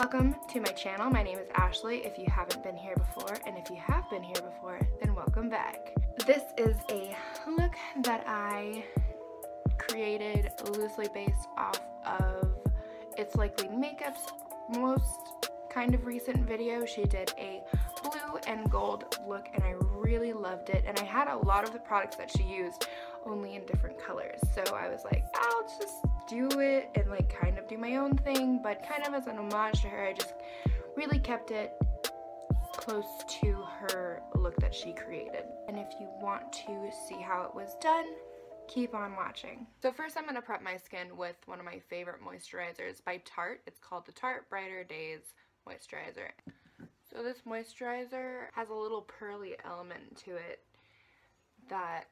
Welcome to my channel. My name is Ashley if you haven't been here before, and if you have been here before, then welcome back. This is a look that I created loosely based off of It's Likely Makeup's most kind of recent video. She did a blue and gold look and I really loved it, and I had a lot of the products that she used only in different colors, so I was like, I'll just do it and like kind of do my own thing, but kind of as an homage to her. I just really kept it close to her look that she created. And if you want to see how it was done, keep on watching. So first I'm going to prep my skin with one of my favorite moisturizers by Tarte. It's called the Tarte Brighter Days Moisturizer. So this moisturizer has a little pearly element to it that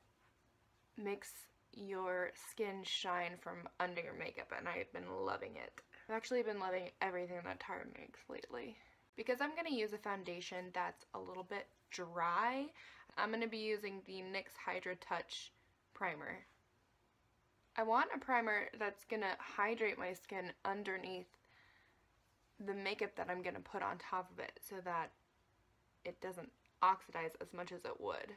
makes your skin shine from under your makeup, and I've been loving it. I've actually been loving everything that Tarte makes lately. Because I'm going to use a foundation that's a little bit dry, I'm going to be using the NYX Hydra Touch primer. I want a primer that's going to hydrate my skin underneath the makeup that I'm going to put on top of it so that it doesn't oxidize as much as it would.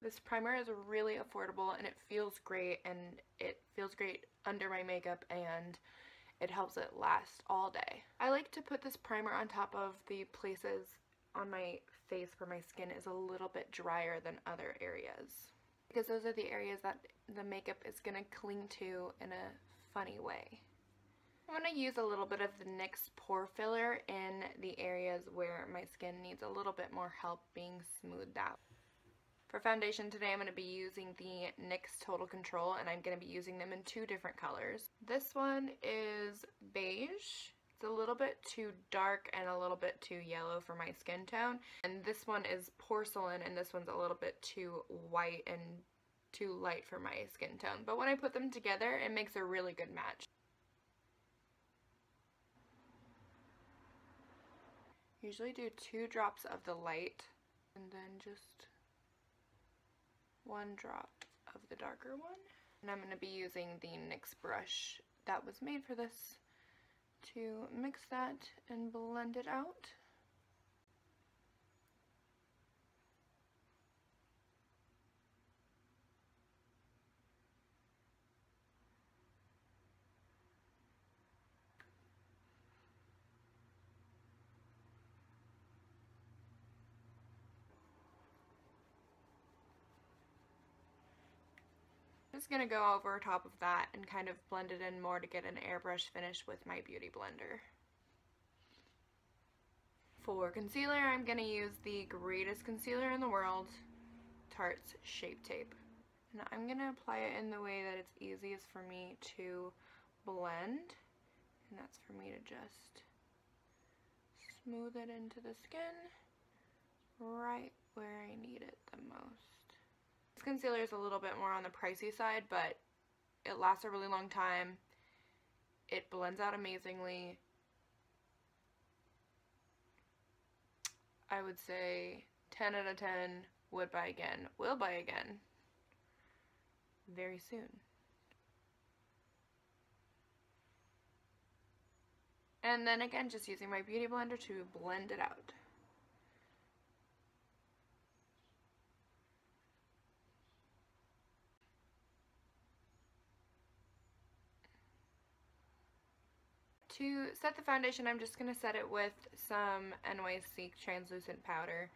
This primer is really affordable and it feels great, and it feels great under my makeup, and it helps it last all day. I like to put this primer on top of the places on my face where my skin is a little bit drier than other areas, because those are the areas that the makeup is going to cling to in a funny way. I'm going to use a little bit of the NYX pore filler in the areas where my skin needs a little bit more help being smoothed out. For foundation today, I'm going to be using the NYX Total Control, and I'm going to be using them in two different colors. This one is beige. It's a little bit too dark and a little bit too yellow for my skin tone. And this one is porcelain, and this one's a little bit too white and too light for my skin tone. But when I put them together, it makes a really good match. Usually do 2 drops of the light and then just 1 drop of the darker one. And I'm going to be using the NYX brush that was made for this to mix that and blend it out. I'm just going to go over top of that and kind of blend it in more to get an airbrush finish with my Beauty Blender. For concealer, I'm going to use the greatest concealer in the world, Tarte's Shape Tape. And I'm going to apply it in the way that it's easiest for me to blend, and that's for me to just smooth it into the skin right where I need it the most. This concealer is a little bit more on the pricey side, but it lasts a really long time. It blends out amazingly. I would say 10 out of 10, would buy again, will buy again very soon. And then again, just using my Beauty Blender to blend it out. To set the foundation, I'm just going to set it with some NYC translucent powder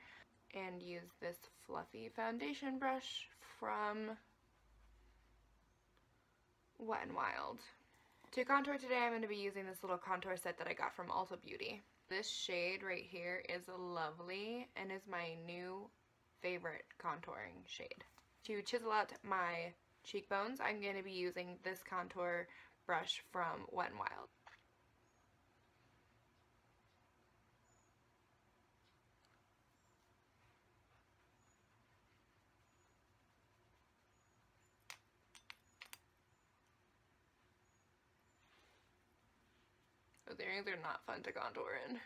and use this fluffy foundation brush from Wet n Wild. To contour today, I'm going to be using this little contour set that I got from Ulta Beauty. This shade right here is lovely and is my new favorite contouring shade. To chisel out my cheekbones, I'm going to be using this contour brush from Wet n Wild. Those earrings are not fun to contour in.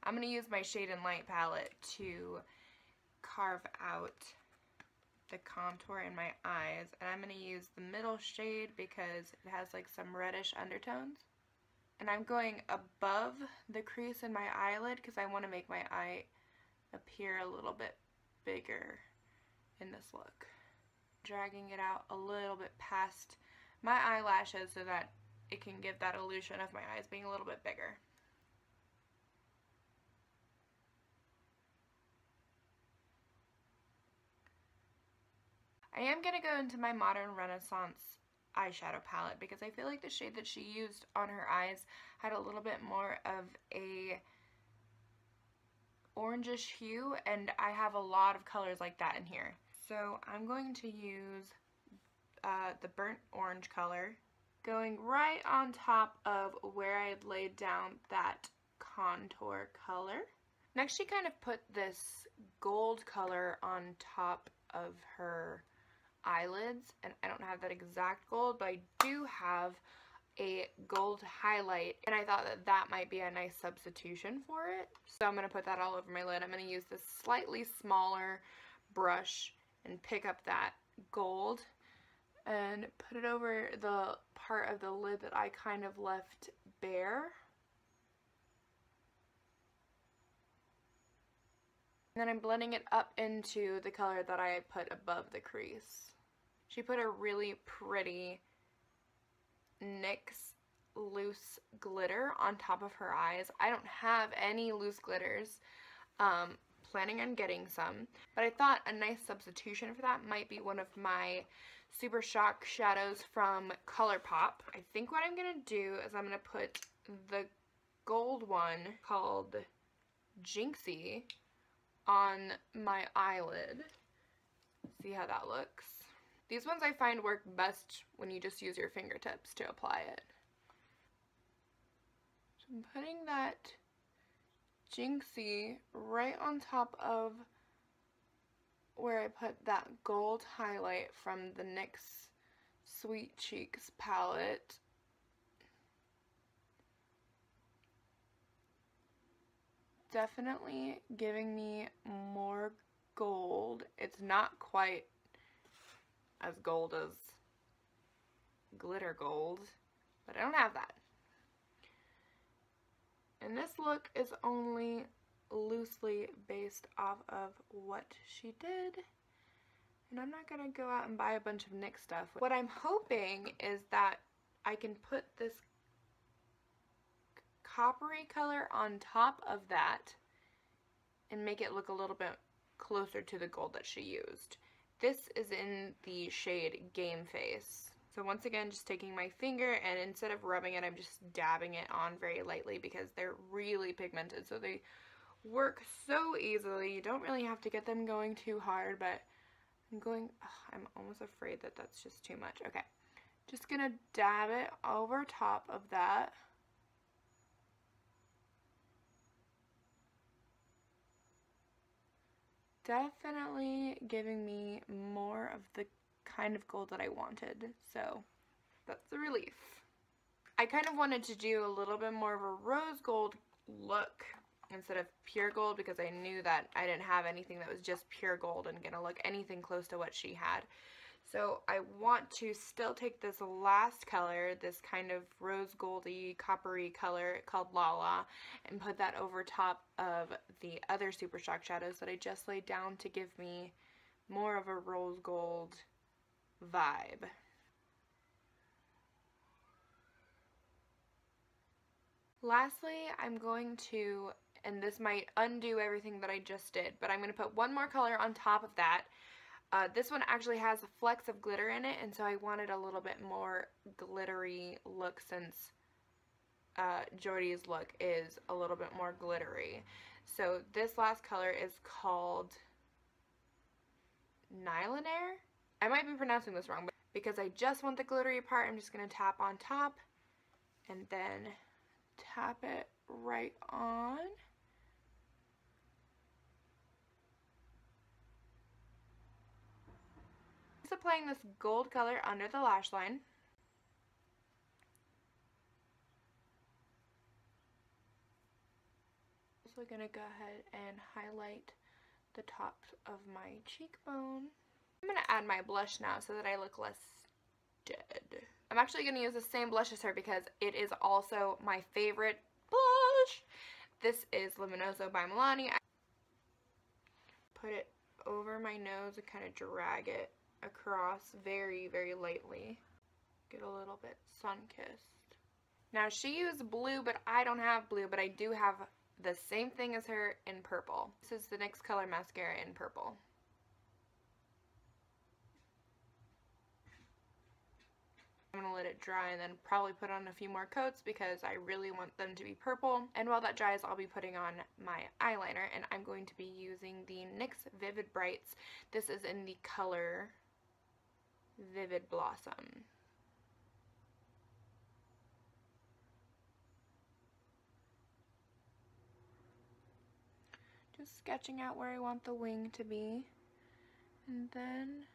I'm going to use my Shade and Light palette to carve out the contour in my eyes, and I'm going to use the middle shade because it has like some reddish undertones. And I'm going above the crease in my eyelid because I want to make my eye appear a little bit bigger in this look. Dragging it out a little bit past my eyelashes so that it can give that illusion of my eyes being a little bit bigger. I am going to go into my Modern Renaissance eyeshadow palette because I feel like the shade that she used on her eyes had a little bit more of a orangish hue, and I have a lot of colors like that in here. So I'm going to use the burnt orange color, going right on top of where I had laid down that contour color. Next, she kind of put this gold color on top of her eyelids, and I don't have that exact gold, but I do have a gold highlight, and I thought that that might be a nice substitution for it. So I'm going to put that all over my lid. I'm going to use this slightly smaller brush and pick up that gold and put it over the part of the lid that I kind of left bare. And then I'm blending it up into the color that I put above the crease. She put a really pretty NYX loose glitter on top of her eyes. I don't have any loose glitters. Planning on getting some, but I thought a nice substitution for that might be one of my Super Shock shadows from ColourPop. I think what I'm going to do is I'm going to put the gold one called Jinxie on my eyelid. See how that looks. These ones I find work best when you just use your fingertips to apply it. So I'm putting that Jinxie right on top of where I put that gold highlight from the NYX Sweet Cheeks palette. Definitely giving me more gold. It's not quite as gold as glitter gold, but I don't have that. And this look is only loosely based off of what she did. And I'm not going to go out and buy a bunch of NYX stuff. What I'm hoping is that I can put this coppery color on top of that and make it look a little bit closer to the gold that she used. This is in the shade Game Face. So once again, just taking my finger, and instead of rubbing it, I'm just dabbing it on very lightly because they're really pigmented. So they work so easily. You don't really have to get them going too hard, but I'm almost afraid that that's just too much. Okay, just gonna dab it over top of that. Definitely giving me more of the kind of gold that I wanted, so that's a relief. I kind of wanted to do a little bit more of a rose gold look instead of pure gold because I knew that I didn't have anything that was just pure gold and gonna look anything close to what she had. So I want to still take this last color, this kind of rose goldy coppery color called Lala, and put that over top of the other Super Shock shadows that I just laid down to give me more of a rose gold vibe. Lastly, I'm going to, and this might undo everything that I just did, but I'm going to put one more color on top of that. This one actually has flecks of glitter in it, and so I wanted a little bit more glittery look since Jordy's look is a little bit more glittery. So this last color is called Nylander. I might be pronouncing this wrong, but because I just want the glittery part, I'm just going to tap on top and then tap it right on. Just applying this gold color under the lash line. Also going to go ahead and highlight the top of my cheekbone. I'm going to add my blush now so that I look less dead. I'm actually going to use the same blush as her because it is also my favorite blush. This is Luminoso by Milani. I put it over my nose and kind of drag it across very, very lightly. Get a little bit sun-kissed. Now she used blue, but I don't have blue, but I do have the same thing as her in purple. This is the NYX Color Mascara in purple. I'm going to let it dry and then probably put on a few more coats because I really want them to be purple. And while that dries, I'll be putting on my eyeliner, and I'm going to be using the NYX Vivid Brights. This is in the color Vivid Blossom. Just sketching out where I want the wing to be, and then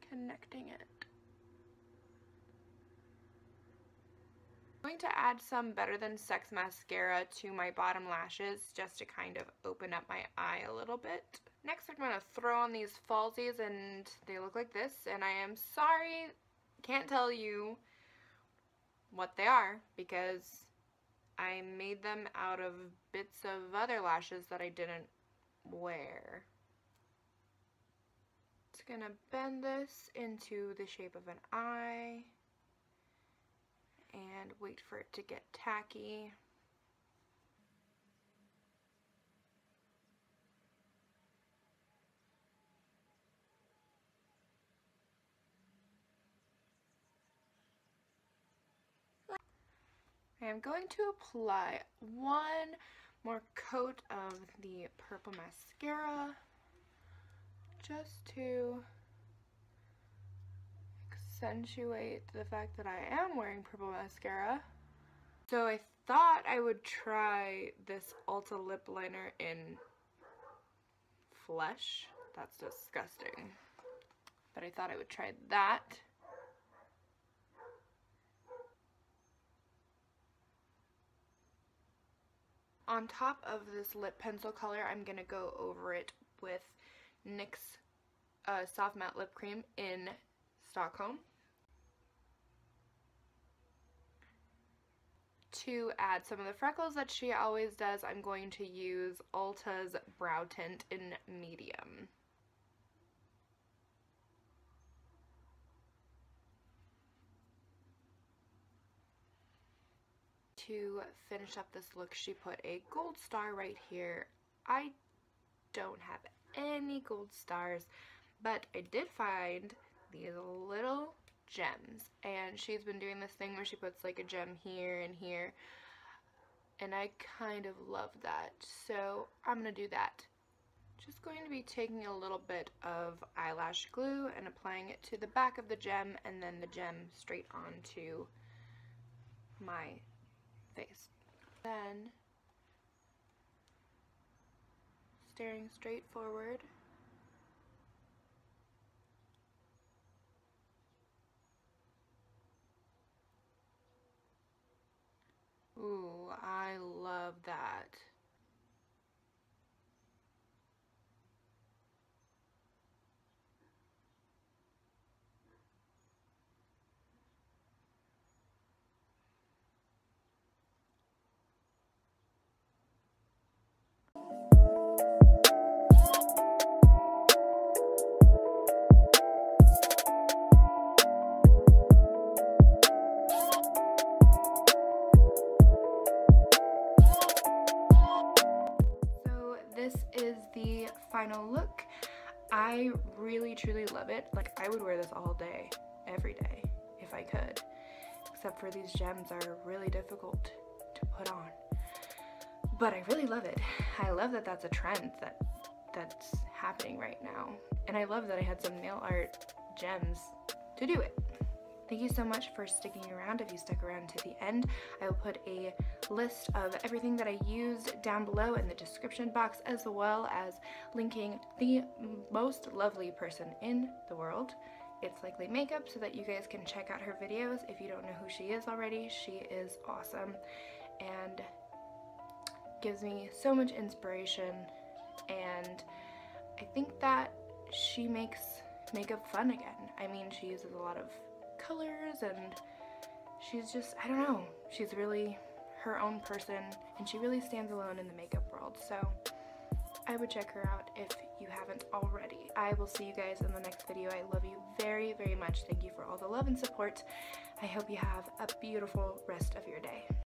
connecting it. I'm going to add some Better Than Sex mascara to my bottom lashes just to kind of open up my eye a little bit. Next, I'm going to throw on these falsies, and they look like this, and I am sorry, can't tell you what they are because I made them out of bits of other lashes that I didn't wear. Just gonna bend this into the shape of an eye and wait for it to get tacky. I am going to apply one more coat of the purple mascara just to accentuate the fact that I am wearing purple mascara. So I thought I would try this Ulta lip liner in Flesh. That's disgusting. But I thought I would try that. On top of this lip pencil color, I'm going to go over it with NYX Soft Matte Lip Cream in Stockholm. To add some of the freckles that she always does, I'm going to use Ulta's Brow Tint in Medium. To finish up this look, she put a gold star right here. I don't have any gold stars, but I did find these little gems, and she's been doing this thing where she puts like a gem here and here, and I kind of love that, so I'm gonna do that. Just going to be taking a little bit of eyelash glue and applying it to the back of the gem, and then the gem straight onto my face. Then, staring straight forward, ooh, I love that. This is the final look. I really truly love it. Like, I would wear this all day, every day, if I could. Except for these gems are really difficult to put on. But I really love it. I love that that's a trend that's happening right now. And I love that I had some nail art gems to do it. Thank you so much for sticking around. If you stuck around to the end, I will put a list of everything that I used down below in the description box, as well as linking the most lovely person in the world, It's Likely Makeup, so that you guys can check out her videos. If you don't know who she is already, she is awesome and gives me so much inspiration, and I think that she makes makeup fun again. I mean, she uses a lot of colors and she's just, I don't know, she's really her own person and she really stands alone in the makeup world. So I would check her out if you haven't already. I will see you guys in the next video. I love you very, very much. Thank you for all the love and support. I hope you have a beautiful rest of your day.